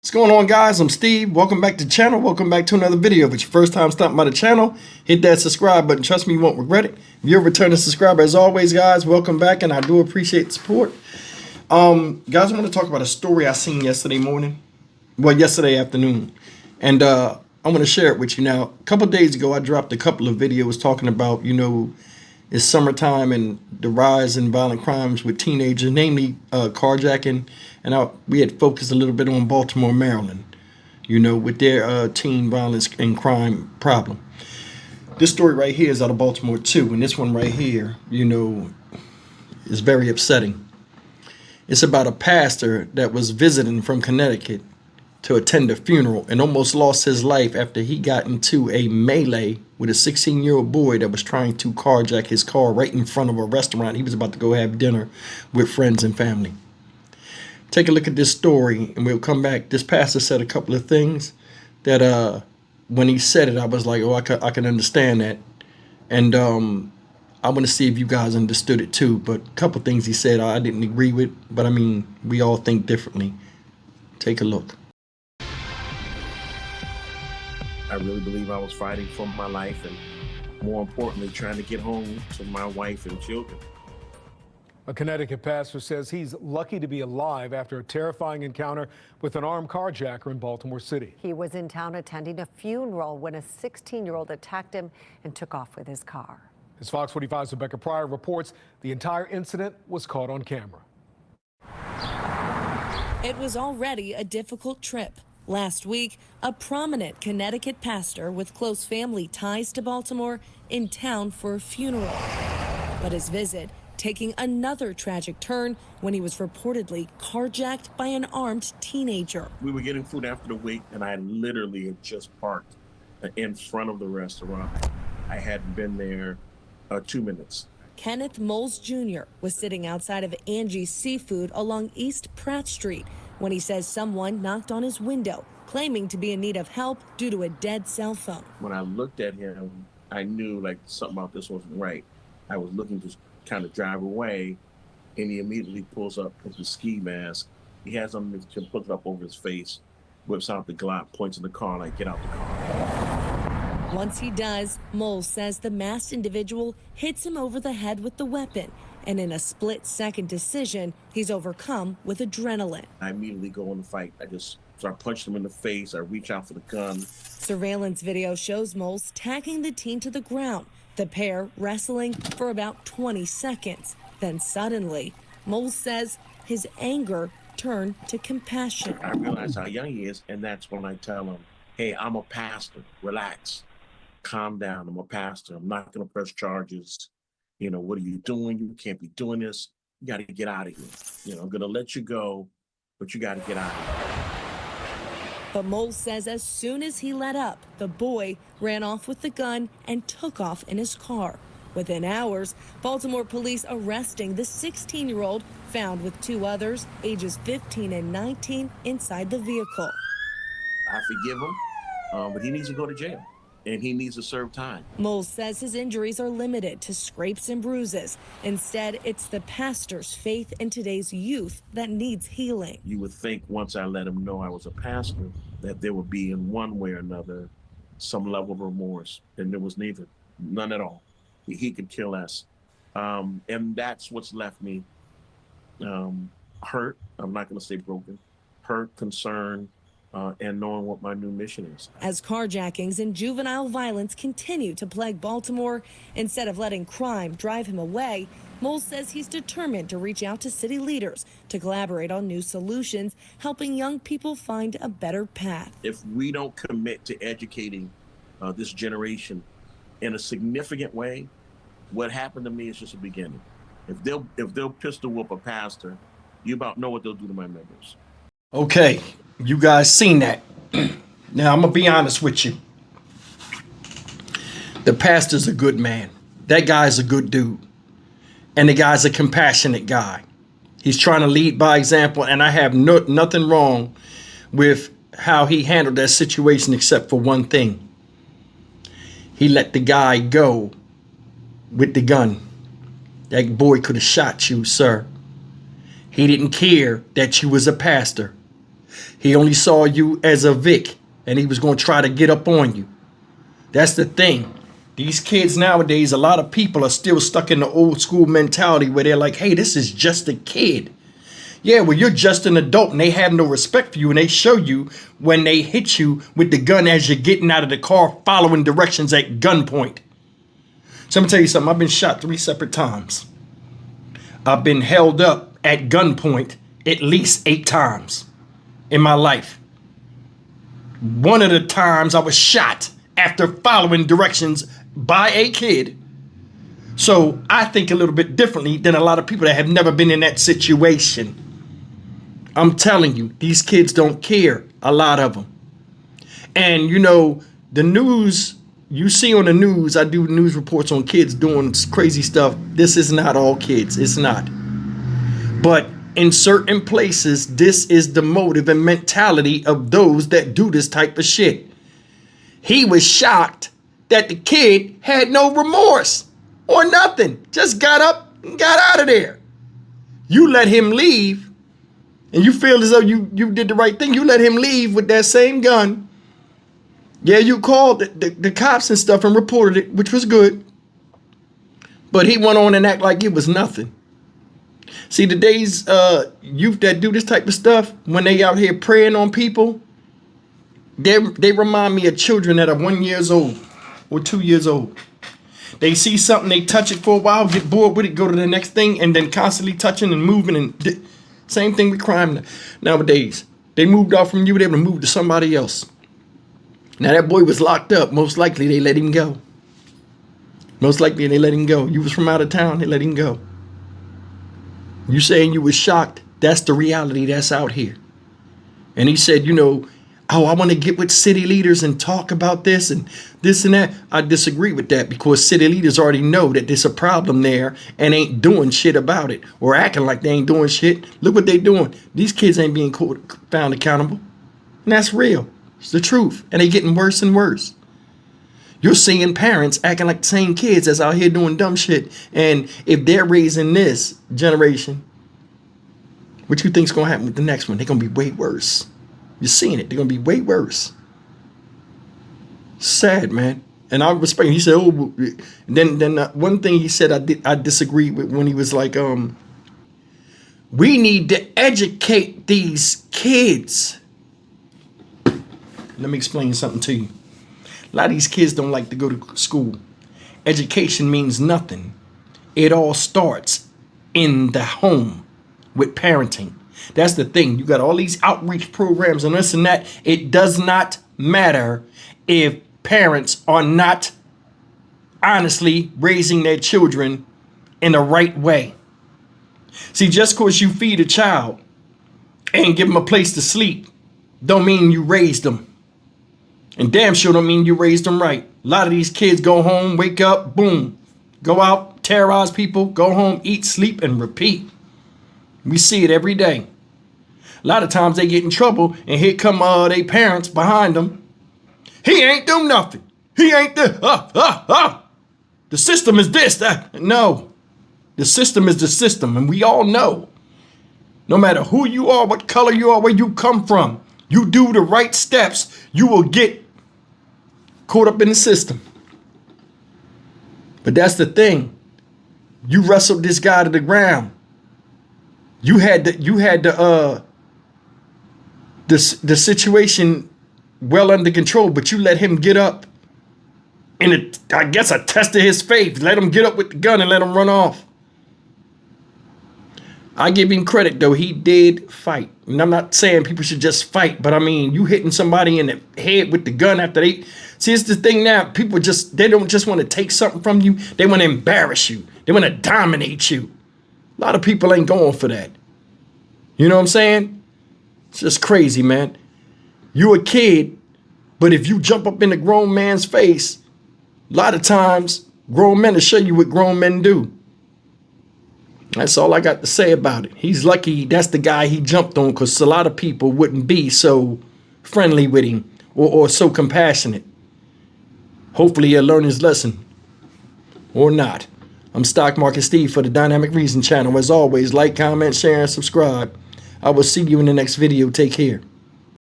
What's going on, guys? I'm Steve. Welcome back to the channel. Welcome back to another video. If it's your first time stopping by the channel, hit that subscribe button. Trust me, you won't regret it. If you're a returning subscriber, as always, guys, welcome back, and I do appreciate the support. Guys, I want to talk about a story I seen yesterday morning. Well, yesterday afternoon. And I want to share it with you. Now, a couple days ago, I dropped a couple of videos talking about, it's summertime and the rise in violent crimes with teenagers, namely carjacking. And we had focused a little bit on Baltimore, Maryland, with their teen violence and crime problem. This story right here is out of Baltimore too. And this one right here, is very upsetting. It's about a pastor that was visiting from Connecticut to attend a funeral and almost lost his life after he got into a melee with a 16-year-old boy that was trying to carjack his car right in front of a restaurant. He was about to go have dinner with friends and family. Take a look at this story and we'll come back. This pastor said a couple of things that when he said it, I was like, oh, I can understand that. And I want to see if you guys understood it too. But a couple of things he said I didn't agree with. But I mean, we all think differently. Take a look. I really believe I was fighting for my life and, more importantly, trying to get home to my wife and children. A Connecticut pastor says he's lucky to be alive after a terrifying encounter with an armed carjacker in Baltimore City. He was in town attending a funeral when a 16-year-old attacked him and took off with his car. As Fox 45's Rebecca Pryor reports, the entire incident was caught on camera. It was already a difficult trip. Last week, a prominent Connecticut pastor with close family ties to Baltimore in town for a funeral. But his visit taking another tragic turn when he was reportedly carjacked by an armed teenager. We were getting food after the wake, and I literally had just parked in front of the restaurant. I hadn't been there 2 minutes. Kenneth Moles Jr. was sitting outside of Angie's Seafood along East Pratt Street when he says someone knocked on his window, claiming to be in need of help due to a dead cell phone. When I looked at him, I knew like something about this wasn't right. I was looking to kind of drive away, and he immediately pulls up with his ski mask. He has something to put it up over his face, whips out the Glock, points in the car, like, get out the car. Once he does, Moles says the masked individual hits him over the head with the weapon. And in a split-second decision, he's overcome with adrenaline. I immediately go in the fight. I just start punching him in the face. I reach out for the gun. Surveillance video shows Moles tagging the teen to the ground, the pair wrestling for about 20 seconds. Then suddenly, Moles says his anger turned to compassion. I realize how young he is, and that's when I tell him, hey, I'm a pastor. Relax. Calm down. I'm a pastor. I'm not going to press charges. What are you doing? You can't be doing this. You got to get out of here. I'm going to let you go, but you got to get out of here. But Moles says as soon as he let up, the boy ran off with the gun and took off in his car. Within hours, Baltimore police arresting the 16-year-old found with two others, ages 15 and 19, inside the vehicle. I forgive him, but he needs to go to jail. And he needs to serve time. Moles says his injuries are limited to scrapes and bruises. Instead, it's the pastor's faith in today's youth that needs healing. You would think once I let him know I was a pastor that there would be in one way or another some level of remorse. And there was neither, none at all. He could kill us. And that's what's left me hurt. I'm not going to say broken. Hurt, concerned, and knowing what my new mission is. As carjackings and juvenile violence continue to plague Baltimore, instead of letting crime drive him away, Moles says he's determined to reach out to city leaders to collaborate on new solutions, helping young people find a better path. If we don't commit to educating this generation in a significant way, what happened to me is just a beginning. If they'll pistol whip a pastor, you about know what they'll do to my members. Okay, you guys seen that. Now, I'm going to be honest with you. The pastor's a good man. That guy's a good dude. And the guy's a compassionate guy. He's trying to lead by example, and I have nothing wrong with how he handled that situation except for one thing. He let the guy go with the gun. That boy could have shot you, sir. He didn't care that you was a pastor. He only saw you as a Vic, and he was going to try to get up on you. That's the thing. These kids nowadays, a lot of people are still stuck in the old school mentality where they're like, hey, this is just a kid. Yeah, well, you're just an adult, and they have no respect for you, and they show you when they hit you with the gun as you're getting out of the car, following directions at gunpoint. So I'm going to tell you something. I've been shot 3 separate times. I've been held up at gunpoint at least 8 times in my life. One of the times I was shot after following directions by a kid. So I think a little bit differently than a lot of people that have never been in that situation. I'm telling you, these kids don't care, a lot of them. And you know, the news, you see on the news, I do news reports on kids doing crazy stuff. This is not all kids, it's not. But in certain places, this is the motive and mentality of those that do this type of shit. He was shocked that the kid had no remorse or nothing. Just got up and got out of there. You let him leave, and you feel as though you did the right thing. You let him leave with that same gun. Yeah, you called the cops and stuff and reported it, which was good. But he went on and act like it was nothing. See, today's youth that do this type of stuff, when they out here preying on people, they remind me of children that are 1 year old or 2 years old. They see something, they touch it for a while, get bored with it, go to the next thing, and then constantly touching and moving. And same thing with crime nowadays. They moved off from you, they were able to move to somebody else. Now that boy was locked up. Most likely they let him go. Most likely they let him go. You was from out of town, they let him go. You saying you was shocked, that's the reality that's out here. And he said, you know, oh, I want to get with city leaders and talk about this and that. I disagree with that, because city leaders already know that there's a problem there and ain't doing shit about it, or acting like they ain't doing shit. Look what they doing. These kids ain't being found accountable. And that's real. It's the truth. And they getting worse and worse. You're seeing parents acting like the same kids that's out here doing dumb shit. And if they're raising this generation, what you think's gonna happen with the next one? They're gonna be way worse. You're seeing it. They're gonna be way worse. Sad, man. And I respect him. He said, "Oh." Then one thing he said I disagreed with, when he was like, "We need to educate these kids." Let me explain something to you. A lot of these kids don't like to go to school. Education means nothing. It all starts in the home with parenting. That's the thing. You got all these outreach programs and this and that. It does not matter if parents are not honestly raising their children in the right way. See, just because you feed a child and give them a place to sleep don't mean you raised them. And damn sure don't mean you raised them right. A lot of these kids go home, wake up, boom, go out, terrorize people, go home, eat, sleep, and repeat. We see it every day. A lot of times they get in trouble, and here come their parents behind them. He ain't do nothing. He ain't the system is this, that. No, the system is the system, and we all know. No matter who you are, what color you are, where you come from, you do the right steps, you will get caught up in the system. But that's the thing. You wrestled this guy to the ground. You had the situation well under control, but you let him get up and I guess a test of his faith. Let him get up with the gun and let him run off. I give him credit though, he did fight. And I'm not saying people should just fight, but I mean, you hitting somebody in the head with the gun after they... See, it's the thing now, people they don't just want to take something from you, they want to embarrass you. They want to dominate you. A lot of people ain't going for that. You know what I'm saying? It's just crazy, man. You a kid, but if you jump up in a grown man's face, a lot of times grown men will show you what grown men do. That's all I got to say about it. He's lucky that's the guy he jumped on, because a lot of people wouldn't be so friendly with him or so compassionate. Hopefully he'll learn his lesson. Or not. I'm Stock Market Steve for the Dynamic Reason channel. As always, like, comment, share, and subscribe. I will see you in the next video. Take care.